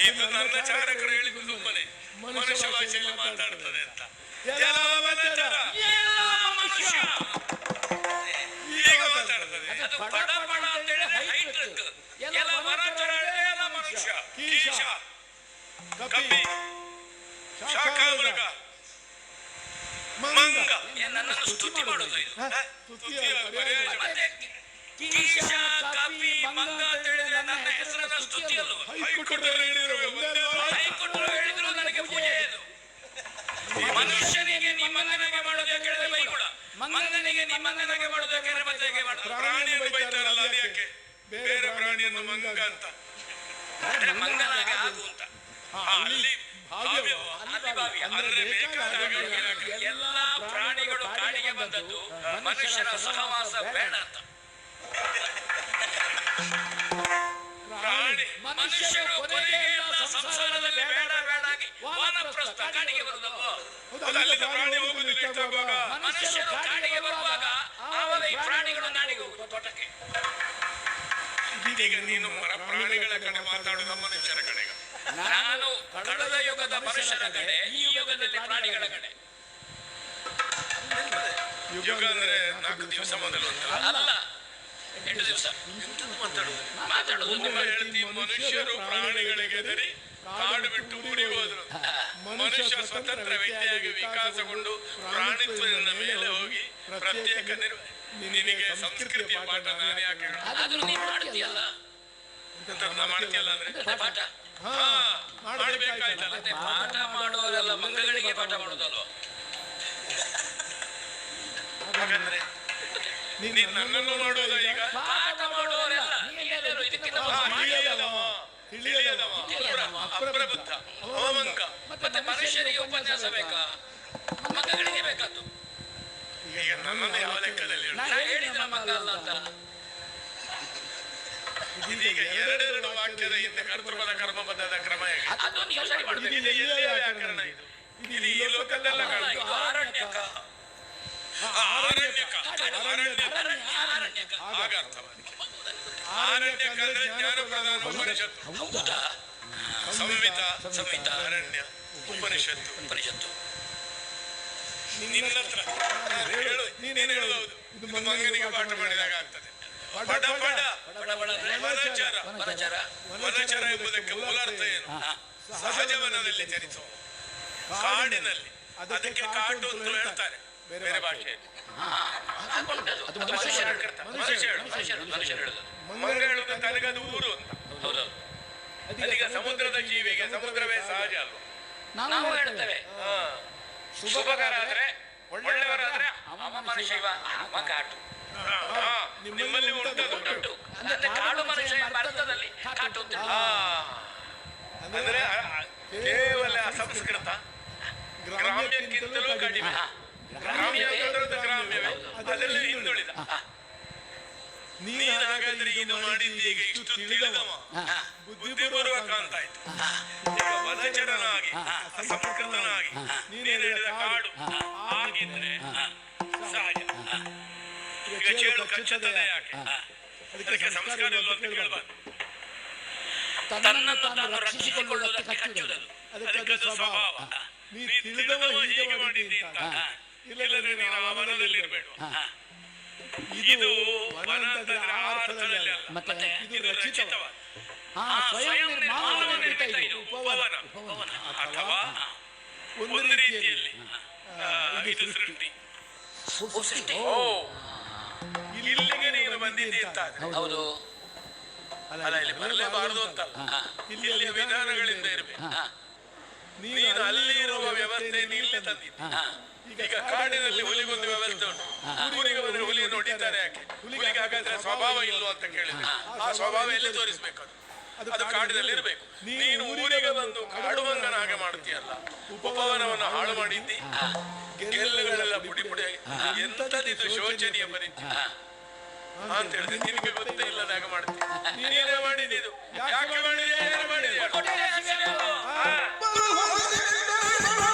ಇದು ನನ್ನ ಚಾರಕರು ಹೇಳಿದ್ದು ಸುಮ್ಮನೆ ಮನುಷ್ಯ ಭಾಷೆಯಲ್ಲಿ ಮಾತಾಡ್ತದೆ ಅಂತ. ಈಗ ಮಾತಾಡ್ತದೆ. ಅದು ಬಡ ಬಡ ಅಂತ ಹೇಳಿದ್ರೆ ಹೈಟ್ರಿಕ್, ಎಲ್ಲ ವರಚರ ಎಲ್ಲ ಮನುಷ್ಯ, ಕೀಶ, ಕಪಿ, ಶಾಖಾಮೃಗ, ಮಂಗ. ನನ್ನನ್ನು ಸ್ತುತಿ ಮಾಡೋದು ಇದು. ಕೀಶ, ಕಪಿ, ಮಂಗ ಅಂತ ಹೇಳಿದ್ರೆ ನನ್ನ ಹೆಸರನ್ನ ಸ್ತುತಿ ಅಲ್ವ? ಹೈಕೋರ್ಟ್ ಹೇಳಿದ್ರು ನನಗೆ ಪೂಜೆ ಇದು. ಮನುಷ್ಯನಿಗೆ ನಿಮ್ಮಂಗನಿಗೆ ಮಾಡೋದು ಕೇಳಿದ್ರೆ ಬೈಗುಳ, ಮಂಗನಿಗೆ ನಿಮ್ಮಂಗನಿಗೆ ಮಾಡೋದು ಕೇಳಿದ್ರೆ ಮತ್ತೆ ಪ್ರಾಣಿಯನ್ನು ಬೈತಾರಲ್ಲ, ಅದಕ್ಕೆ ಬೇರೆ ಪ್ರಾಣಿಯನ್ನು ಮಂಗ ಅಂತ ಮಂಗನಾಗೆ ಆಗು ಅಂತ. ಅಲ್ಲಿ ಅಂದ್ರೆ ಬೇಕಾದಾಗ ಎಲ್ಲಾ ಪ್ರಾಣಿಗಳು ಕಾಡಿಗೆ ಬಂದದ್ದು ಮನುಷ್ಯರ ಸಹವಾಸ ಬೇಡ ಅಂತ. ಮನುಷ್ಯರು ಕೊನೆಗೆ ಎಲ್ಲ ಸಂಸಾರದಲ್ಲಿ ಬೇಡ ಬೇಡಾಗಿ ವಾನಪ್ರಸ್ಥ ಕಾಡಿಗೆ ಬರುದಲ್ವ? ಮನುಷ್ಯರು ಕಾಡಿಗೆ ಬರುವಾಗ ಆವಾಗ ಈ ಪ್ರಾಣಿಗಳು ನಾಡಿಗೆ ಹೋಗುದು ತೋಟಕ್ಕೆ. ಈಗ ನೀನು ಪ್ರಾಣಿಗಳ ಕಡೆ ಮಾತಾಡುವ ಮನುಷ್ಯರ ಕಡೆಗೆ. ನಾನು ಕಳೆದ ಯುಗದ ಮನುಷ್ಯರ ಕಡೆ, ಈ ಯುಗದಲ್ಲಿ ಪ್ರಾಣಿಗಳ ಕಡೆ. ಯುಗ ಅಂದ್ರೆ 4 ದಿವಸ ಮೊದಲು ಅಲ್ಲ, 8 ದಿವಸ ಮಾತಾಡುದು. ನಿಮ್ಮ ಹೇಳ್ತಿ ಮನುಷ್ಯರು ಪ್ರಾಣಿಗಳಿಗೆ ಹೆದರಿ ಕಾಡು ಬಿಟ್ಟು ಊರಿಗೆ ಹೋದ್ರು. ಮನುಷ್ಯ ಸ್ವತಂತ್ರ ವ್ಯಕ್ತಿಯಾಗಿ ವಿಕಾಸಗೊಂಡು ಪ್ರಾಣಿತ್ವದಿಂದ ಮೇಲೆ ಹೋಗಿ ಪ್ರತ್ಯೇಕ ನಿನಗೆ ಸಂಸ್ಕೃತಿಯ ಪಾಠ ನಾನು ಯಾಕೆ ಮಾಡ್ತೀಯಲ್ಲ ಅಂದ್ರೆ ಪಾಠ ಮಾಡಬೇಕಾಯ್ತಲ್ಲ. ಪಾಠ ಮಾಡುವವರೆಲ್ಲ ಮಂಗಗಳಿಗೆ ಪಾಠ ಮಾಡೋದಲ್ವ? ಹಾಗಾದ್ರೆ ನನ್ನನ್ನು ನೋಡೋದು ಈಗ ಪಾಠ ಮಾಡುವವರೆಲ್ಲ ಅಪ್ರಬುದ್ಧ, ಅವಮಂಗ. ಮತ್ತೆ ಮನುಷ್ಯರಿಗೆ ಉಪನ್ಯಾಸ ಬೇಕಾ? ಮಂಗಗಳಿಗೆ ಬೇಕಾದ್ದು. ಈಗ ನನ್ನನ್ನು ಯಾವ ಲೆಕ್ಕದಲ್ಲಿ ಹೇಳಿದ ಮಂಗ ಅಲ್ಲ ಅಂತ. ಇದೀಗ 2 ವಾಕ್ಯದ ಹಿಂದೆ ಕರ್ತೃಪದ ಕರ್ಮಬದ್ಧದ ಕ್ರಮ ಅದನ್ನು ನೀವು ಸರಿ ಮಾಡಬೇಕು. ಇದು ಎಲ್ಲಿಯ ವ್ಯಾಕರಣ? ಇದು ಈ ಲೋಕದಲ್ಲೆಲ್ಲ ಕಾಣ್ತದೆ. ಆರಣ್ಯಕ ಆಗ ಅರ್ಥವಾಗಿದೆ. ಆರಣ್ಯಕ ಅಂದ್ರೆ ಜ್ಞಾನ ಪ್ರಧಾನ ಉಪನಿಷತ್ತು. ಹೌದಾ? ಸಂಹಿತ, ಅರಣ್ಯ, ಉಪನಿಷತ್ತು. ನಿನ್ನ ಹತ್ರ ನೀನೇನು ಹೇಳೋದು? ಇದು ಮಂಗನಿಗೆ ಪಾಠ ಮಾಡಿದಾಗ ಆಗ್ತದೆ. ವನಚರ ಎಂಬುದಕ್ಕೆ ಮೂಲರ್ಥ ಏನು? ಸಹಜವನದಲ್ಲಿ ಚರಿಸುವ, ಕಾಡಿನಲ್ಲಿ. ಅದಕ್ಕೆ ಕಾಡು ಅಂತ ಹೇಳ್ತಾರೆ ಬೇರೆ ಭಾಷೆಯಲ್ಲಿ. ಮಂಗ ಹೇಳುದು ತನಗದು ಊರು ಅಂತ. ಹೌದೌದು. ಅದೀಗ ಸಮುದ್ರದ ಜೀವಿಗೆ ಸಮುದ್ರವೇ ಸಹಜ ಅಲ್ವ? ನಾವು ಹೇಳ್ತೇವೆ ಶುಭಕರಾದ್ರೆ ಒಳ್ಳೆಯವರಾದ್ರೆ ಅವ ಮನುಷ್ಯ, ಅವ ಕಾಟು. ನಿಮ್ಮಲ್ಲಿ ಉಂಟು ಅಂದ್ರೆ ಕಾಡು ಮನುಷ್ಯ ಭಾರತದಲ್ಲಿ ಕಾಟು ಅಂದ್ರೆ ಕೇವಲ ಅಸಂಸ್ಕೃತ, ಗ್ರಾಮ್ಯಕ್ಕಿಂತಲೂ ಕಡಿಮೆ. ಗ್ರಾಮ್ಯವೇ ಅದರಲ್ಲಿ ಹಿಂದುಳಿದ. ನೀನ್ ಹಾಗಾದ್ರೆ ಇದು ಮಾಡಿದ್ದೀಗ ಇಷ್ಟು ತಿಳಿದವ, ಬುದ್ಧಿಪೂರ್ವಕ ಅಂತ ಆಯ್ತು. ಈಗ ವನಚರನಾಗಿ ಅಸಂಸ್ಕೃತನಾಗಿ ನೀನು ಹೇಳಿದ ಕಾಡು ಆಗಿದ್ರೆ ಸಹಜ. ಈಗ ಚೇಳು ಕಚ್ಚುತ್ತದೆ ಯಾಕೆ? ಅದಕ್ಕೆ ಸಂಸ್ಕಾರ ಇಲ್ವ ಅಂತ ಕೇಳಬಾರ್ದು. ತನ್ನನ್ನು ತಾನು ರಕ್ಷಿಸಿಕೊಳ್ಳುವುದಕ್ಕೆ ಕಚ್ಚುವುದು, ಅದಕ್ಕೆ ಅದು ಸ್ವಭಾವ. ನೀ ತಿಳಿದವ ಹೀಗೆ ಮಾಡಿದ್ದಿ ಅಂತ, ಇಲ್ಲದ್ರೆ ನೀನು ಅವನಲ್ಲಿ ಇರಬೇಡ. ಇದು ವನದ ಅರ್ಥದಲ್ಲಿ ಅಲ್ಲ, ಮತ್ತೆ ಇದು ರಚಿತವಾದ ಸ್ವಯಂ ನಿರ್ಮಿತ ಇದು ಉಪವನ ಅಥವಾ ಒಂದು ರೀತಿಯಲ್ಲಿ ಇದು ಸೃಷ್ಟಿ. ಇಲ್ಲಿಗೆ ನೀನು ಬಂದಿದ್ದಿ ಅಂತ. ಹೌದು. ಅಲ್ಲ, ಇಲ್ಲಿ ಬರಲೇಬಾರದು ಅಂತಲ್ಲ, ಇಲ್ಲಿಯ ವಿಧಾನಗಳಿಂದ ಇರಬೇಕು. ನೀನು ಅಲ್ಲಿ ಇರುವ ವ್ಯವಸ್ಥೆ ನೀಲ್ಲೇ ತಂದಿದ್ದಿ. ಈಗ ಕಾಡಿನಲ್ಲಿ ಹುಲಿಗೊಂದು ವ್ಯವಸ್ಥೆ ಉಂಟು. ಊರಿಗೆ ಬಂದ್ರೆ ಹುಲಿಯನ್ನು ಹೊಡಿತಾರೆ ಯಾಕೆ? ಹುಲಿಗೆ ಹಾಗಾದ್ರೆ ಸ್ವಭಾವ ಇಲ್ವೋ ಅಂತ ಕೇಳಿದ್ರೆ ಆ ಸ್ವಭಾವ ಎಲ್ಲಿ ತೋರಿಸ್ಬೇಕು? ಅದು ಕಾಡಿನಲ್ಲಿ ಇರಬೇಕು. ನೀನು ಊರಿಗೆ ಬಂದು ಕಾಡುವಂಗನ ಹಾಗೆ ಮಾಡ್ತೀಯಲ್ಲ, ಉಪವನವನ್ನು ಹಾಳು ಮಾಡಿದ್ದಿ. ಗೆಲ್ಲುಗಳೆಲ್ಲ ಪುಡಿ ಪುಡಿಯಾಗಿ ಎಂತದಿದು ಶೋಚನೀಯ ಪರಿಸ್ಥಿತಿ ಅಂತ ಹೇಳಿದ್ರೆ ನಿನಗೆ ಗೊತ್ತೇ ಇಲ್ಲದಾಗ ಮಾಡ್ತೀನಿ. ನೀನೇ ಮಾಡಿದ್ದು ಯಾಕೆ ಮಾಡಿದೆ?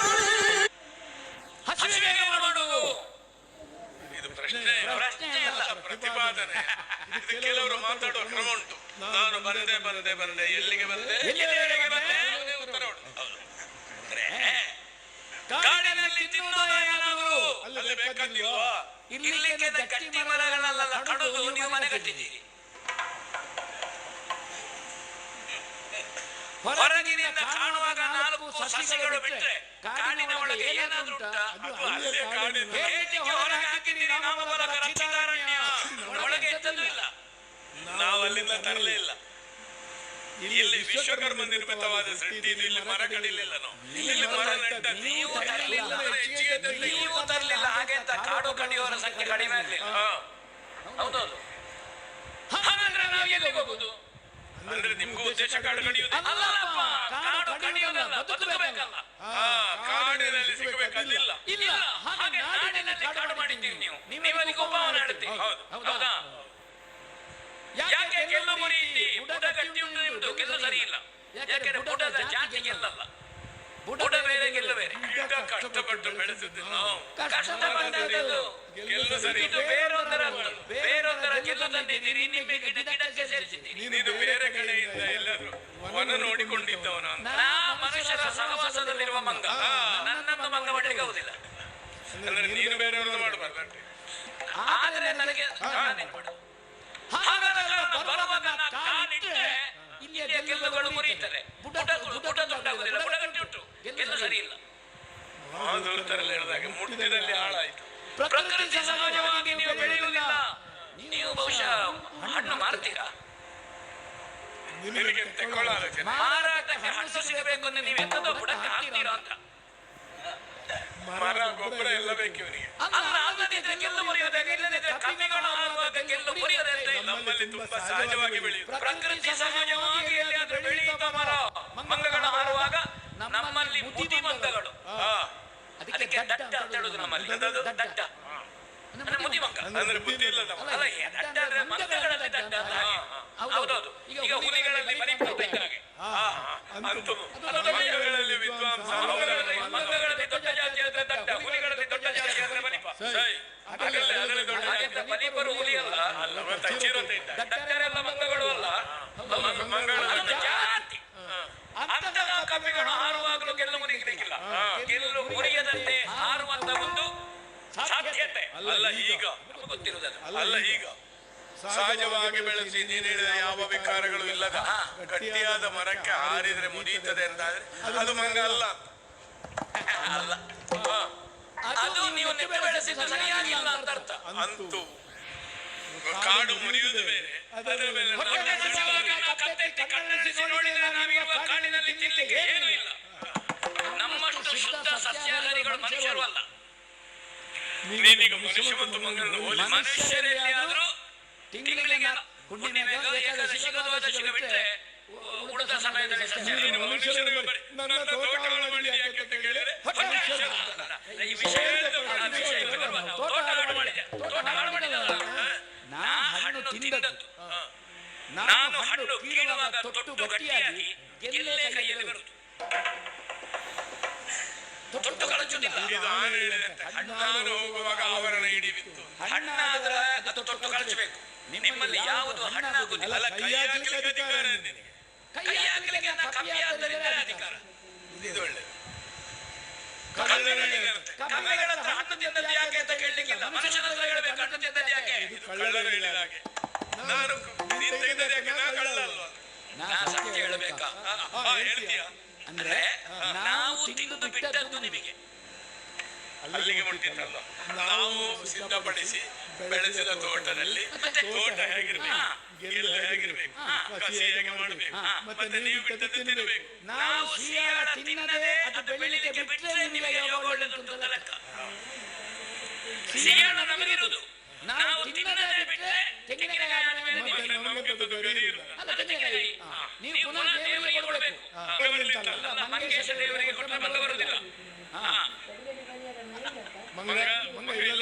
ಇದು ಪ್ರಶ್ನೆ ಅಲ್ಲ, ಪ್ರತಿಪಾದನೆ. ಇದು ಕೆಲವರು ಮಾತಾಡುವ ಕ್ರಮ ಉಂಟು. ನಾನು ಬಂದೆ ಬಂದೆ ಬಂದೆ ಎಲ್ಲಿಗೆ ಬಂದೆ ಎಲ್ಲಿಗೆ ಬಂದೆ ಉತ್ತರ ಹೌದು ಅಂದ್ರೆ ಕಾಡಿನಲ್ಲಿ ತಿನ್ನೋದೇನಾದರೂ ಅಲ್ಲಿ ಬೇಕಾಗಿಲ್ವಾ ಇಲ್ಲಿಗೆ ಗಟ್ಟಿ ಮರಗಳನ್ನೆಲ್ಲ ಕಡಿದು ನೀವು ಮನೆ ಕಟ್ಟಿದ್ದೀರಿ ಹೊರಗಿನಿಂದ ಕಾಣುವಾಗ 4 ಸಸಿಗಳು ಬಿಟ್ರೆ ಕಾಡಿನ ಒಳಗೆ ಏನಾದ್ರೂ ಹೊರಗೆ ಹಾಕಿದ್ದೀರಿ ನಾಮಫಲಕ ರಕ್ಷಿತಾರಣ್ಯ ಒಳಗೆ ಎತ್ತಲೂ ಇಲ್ಲ ನಾವು ಅಲ್ಲಿಂದ ತರಲೇ ಇಲ್ಲ ಇಲ್ಲಿ ವಿಶ್ವಕರ್ಮ ನಿರ್ಮಿತವಾದ ಸೃಷ್ಟಿ ಇಲ್ಲಿ ಮರ ಕಡಿಲಿಲ್ಲ ನಾವು ಇಲ್ಲಿ ಮರ ನೆಟ್ಟ ನೀವು ತರಲಿಲ್ಲ ಹಾಗೆ ಅಂತ ಕಾಡು ಕಡಿಯೋರ ಸಂಖ್ಯೆ ಕಡಿಮೆ ಆಗಲಿಲ್ಲ ಹೌದೌದು ಹಾಗಾದ್ರೆ ನಾವು ಎಲ್ಲಿಗೆ ಹೋಗುದು ಅಂದ್ರೆ ನಿಮ್ಗೂ ಉದ್ದೇಶ ಕಾಡು ಕಡಿಯುವುದು ಅಲ್ಲಪ್ಪ ಕಾಡು ಕಡಿಯೋದಲ್ಲ ಬದುಕಬೇಕಲ್ಲ ಕಾಡಿನಲ್ಲಿ ಸಿಗಬೇಕಲ್ಲ ಇಲ್ಲ ಹಾಗೆ ನಾಡಿನಲ್ಲಿ ಕಾಡು ಮಾಡಿದ್ದೀವಿ ನೀವು ಅಲ್ಲಿಗೆ ಒಬ್ಬ ನಡ್ತೀವಿ ಹೌದಾ ಯಾಕೆ ಗೆಲ್ಲು ಮುರಿಯಿತಿ ಬುಡ ಗಟ್ಟಿ ಉಂಟು ನಿಮ್ದು ಗೆಲ್ಲು ಸರಿ ಇಲ್ಲ ಯಾಕೆಂದ್ರೆ ಬುಡದ ಜಾತಿ ಗೆಲ್ಲಲ್ಲ ಬುಡ ಬೇರೆ ಗೆಲ್ಲು ಬೇರೆ ಈಗ ಕಷ್ಟಪಟ್ಟು ಬೆಳೆಸಿದ್ದು ನಾವು ಕಷ್ಟಪಟ್ಟದ್ದು ಗೆಲ್ಲು ಸರಿ ಇದು ಬೇರೊಂದರ ಗೆಲ್ಲು ತಂದಿದ್ದೀರಿ ನಿಮಗೆ ಗಿಡಕ್ಕೆ ಸೇರಿಸಿದ್ದೀರಿ ನೀನು ಬೇರೆ ಕಡೆಯಿಂದ ಎಲ್ಲರೂ ವನ ನೋಡಿಕೊಂಡಿದ್ದವನ ನಾ ಮನುಷ್ಯರ ಸಹವಾಸದಲ್ಲಿರುವ ಮಂಗ ನನ್ನನ್ನು ಮಂಗ ಮಾಡಲಿಕ್ಕೆ ಆಗುದಿಲ್ಲ ಅಂದ್ರೆ ನೀನು ಬೇರೆಯವ್ರನ್ನ ಮಾಡಬಾರ್ದು ಆದ್ರೆ ನನಗೆ ಇಲ್ಲಿಯ ಗೆಲ್ಲುಗಳು ಮುರಿಯುತ್ತಾರೆ ಬುಡ ದೊಡ್ಡಾಗುದಿಲ್ಲ ಬುಡ ಗಟ್ಟಿ ಉಂಟು ಗೆಲ್ಲು ಸರಿ ಇಲ್ಲ ಹೇಳಿದಾಗ ಮುಟ್ಟಿದಲ್ಲಿ ಹಾಳಾಯ್ತು ಪ್ರಕೃತಿ ಸಹಜವಾಗಿ ನೀವು ಬೆಳೆಯುವುದಿಲ್ಲ ನೀವು ಬಹುಶಃ ಹಣ್ಣು ಮಾರ್ತೀರಾ ಮಾರಾಟಕ್ಕೆ ಹಣ್ಣು ಸಿಗಬೇಕು ಅಂದ್ರೆ ನೀವು ಎಂತದೋ ಬುಡಕ್ಕೆ ಹಾಕ್ತೀರಾ ಅಂತ ಮರ ಗೊಬ್ಬರ ಎಲ್ಲ ಬೇಕು ಇವರಿಗೆ ಅಲ್ಲದಿದ್ರೆ ಗೆಲ್ಲು ಮುರಿಯೋದಾಗೆ ಇಲ್ಲದಿದ್ರೆ ಕಮ್ಮಿಗಳು ಆಗುವಾಗ ಗೆಲ್ಲು ಮುರಿಯೋದಂತೆ ನಮ್ಮಲ್ಲಿ ತುಂಬಾ ಸಹಜವಾಗಿ ಬೆಳೆಯುತ್ತೆ ಪ್ರಕೃತಿ ಸಹಜವಾಗಿ ಎಲ್ಲಿಯಾದ್ರೂ ಬೆಳೆಯುತ್ತ ಮರ ಮಂಗಗಳು ಹಾರುವಾಗ ನಮ್ಮಲ್ಲಿ ಮುದಿ ಮಂಗಗಳು ಅದಕ್ಕೆ ದಟ್ಟ ಅಂತ ಹೇಳುದು ನಮ್ಮಲ್ಲಿ ದಟ್ಟ ಅಂದ್ರೆ ಮುದಿ ಮಂಗ ಅಂದ್ರೆ ಬುದ್ಧಿ ಇಲ್ಲ ಅಲ್ಲ ದಟ್ಟ ಅಂದ್ರೆ ಮಂಗಗಳಲ್ಲಿ ದಟ್ಟ ಅಂತ ಹಾಗೆ ಹೌದೌದು ಈಗ ಹುಲಿಗಳಲ್ಲಿ ಮರಿಪುಟ್ಟ ಇದ್ದಾಗೆ ಅಂತೂ ಮಂಗಗಳಲ್ಲಿ ವಿದ್ವಾಂಸ ಮಂಗಗಳಲ್ಲಿ ದೊಡ್ಡ ಜಾತಿ ಆದ್ರೆ ದಟ್ಟ ಹುಲಿಗಳಲ್ಲಿ ದೊಡ್ಡ ಜಾತಿ ಆದ್ರೆ ಮರಿಪ ಅದರಲ್ಲಿ ದೊಡ್ಡ ಜಾತಿ ಮರಿಪರು ಹುಲಿ ಅಲ್ಲ ಅಲ್ಲ ಮತ್ತೆ ಅಚ್ಚಿರೋತೆ ಇದ್ದ ದಟ್ಟರೆಲ್ಲ ಮಂಗಗಳು ಅಲ್ಲ ಮಂಗಗಳು ಜಾತಿ ಅಂತ ಕಮ್ಮಿಗಳು ಹಾರುವಾಗಲೂ ಗೆಲ್ಲು ಮುರಿಯಲಿಕ್ಕಿಲ್ಲ ಗೆಲ್ಲು ಮುರಿಯದಂತೆ ಹಾರುವಂತ ಒಂದು ಸಾಧ್ಯತೆ ಅಲ್ಲ ಈಗ ಗೊತ್ತಿರುವುದಲ್ಲ ಅಲ್ಲ ಈಗ ಸಹಜವಾಗಿ ಬೆಳೆಸಿ ನೀನು ಹೇಳಿದ ಯಾವ ವಿಕಾರಗಳು ಇಲ್ಲದ ಗಟ್ಟಿಯಾದ ಮರಕ್ಕೆ ಹಾರಿದ್ರೆ ಮುರಿಯುತ್ತದೆ ಅಂತಾದ್ರೆ ಅದು ಮಂಗ ಅಲ್ಲ ಅಲ್ಲ ಅದು ನೀವು ನೆಟ್ಟು ಬೆಳೆಸಿದ್ದು ಸರಿಯಾಗಿಲ್ಲ ಅಂತ ಅರ್ಥ ಅಂತೂ ಕಾಡು ಮುರಿಯುವುದು ಬೇರೆ ಅದರ ಮೇಲೆ ನೋಡಿದ್ರೆ ನಾವಿರುವ ಕಾಡಿನಲ್ಲಿ ತಿನ್ನಲಿಕ್ಕೆ ಏನೂ ಇಲ್ಲ ನಮ್ಮಷ್ಟು ಶುದ್ಧ ಸಸ್ಯಾಹಾರಿಗಳು ಮನುಷ್ಯರು ಅಲ್ಲ ನೀನೀಗ ಮನುಷ್ಯ ಮತ್ತು ಮಂಗನನ್ನು ಹೋಲಿ ಮನುಷ್ಯರಲ್ಲಿ ಆದ್ರೂ ತಿಂಗಳಿಗೆ ಹುಣ್ಣಿಮೆಗ ಏಕಾದಶಿ ದ್ವಾದಶಿಗೆ ಬಿಟ್ರೆ ಉಳಿದ ಸಮಯದಲ್ಲಿ ಸಸ್ಯಾಹಾರಿ ಮನುಷ್ಯರು ನನ್ನ ತೋಟವನ್ನು ಮಾಡಿದೆ ಯಾಕೆ ಅಂತ ಕೇಳಿದ್ರೆ ಈ ವಿಷಯ ತೋಟ ಹಾಳು ಮಾಡಿದೆ ನಾ ಹಣ್ಣು ತಿಂದದ್ದು ನಾನು ಹಣ್ಣು ಕೀಳುವಾಗ ತೊಟ್ಟು ಗಟ್ಟಿಯಾಗಿ ಗೆಲ್ಲೆ ಕೈಯಲ್ಲಿ ಬರುವುದು ತೊಟ್ಟು ಕಳಚುವುದಿಲ್ಲ ಹಣ್ಣಾನು ಹೋಗುವಾಗ ಆವರಣ ಹಿಡಿಬಿತ್ತು ಹಣ್ಣಾದ್ರೆ ಅದು ತೊಟ್ಟು ಕಳಚಬೇಕು ನಿಮ್ಮಲ್ಲಿ ಯಾವುದು ಹಣ್ಣಾಗುದಿಲ್ಲ ಅಲ್ಲ ಕೈ ಹಾಕಲಿಕ್ಕೆ ಅಧಿಕಾರ ನಿನಗೆ ಕೈ ಹಾಕಲಿಕ್ಕೆ ಕಪ್ಪಿಯಾದ್ದರಿಂದ ಅಧಿಕಾರ ಇದು ಒಳ್ಳೆ ಕಮ್ಮಿಗಳ ಹತ್ರ ಹಣ್ಣು ತಿಂದದ್ದು ಯಾಕೆ ಅಂತ ಕೇಳಲಿಕ್ಕಿಲ್ಲ ಮನುಷ್ಯನ ಹತ್ರ ಹೇಳ್ಬೇಕು ಹಣ್ಣು ತಿಂದದ್ದು ಯಾಕೆ ಕಳ್ಳರು ಹೇಳಿದ ಹಾಗೆ ನಾನು ನೀನು ತೆಗೆದದ್ದು ಯಾಕೆ ನಾ ಕಳ್ಳ ಅಲ್ವಾ ನಾ ಸತ್ಯ ಹೇಳಬೇಕಾ ಹೇಳ್ತೀಯಾ ಅಂದ್ರೆ ನಾವು ತಿಂದು ಬಿಟ್ಟದ್ದು ನಿಮಗೆ ಅಲ್ಲಿಗೆ ಮುಟ್ಟಿದ್ದಲ್ಲ ನಾವು ಸಿದ್ಧಪಡಿಸಿ ಬೆಳೆಸಿದ ತೋಟದಲ್ಲಿ ತೋಟ ಹೇಗಿರ್ಬೇಕು ಗೆಲ್ಲು ಹೇಗಿರ್ಬೇಕು ಕಸಿ ಹೇಗೆ ಮಾಡಬೇಕು ಮತ್ತೆ ನೀವು ಬಿಟ್ಟದ್ದು ತಿನ್ನಬೇಕು ನಾವು ಸಿಯಾಳ ತಿನ್ನದೆ ಅದು ಬೆಳಿಲಿಕ್ಕೆ ಬಿಟ್ಟರೆ ನಿಮಗೆ ಯೋಗ ಒಳ್ಳೆದುಂಟು ಲೆಕ್ಕ ಸಿಯಾಳ ನಮಗಿರುವುದು ನಾವು ತಿನ್ನದೆ ಬಿಟ್ಟರೆ ತೆಂಗಿನಕಾಯಿ ಆದ ಮೇಲೆ ತೆಂಗಿನಕಾಯಿ ನೀವು ಪುನಃ ದೇವರಿಗೆ ಕೊಡಬೇಕು ಮಂಗೇಶ ದೇವರಿಗೆ ಕೊಟ್ಟರೆ ಮಂಗ ಬರುವುದಿಲ್ಲ ಮಂಗ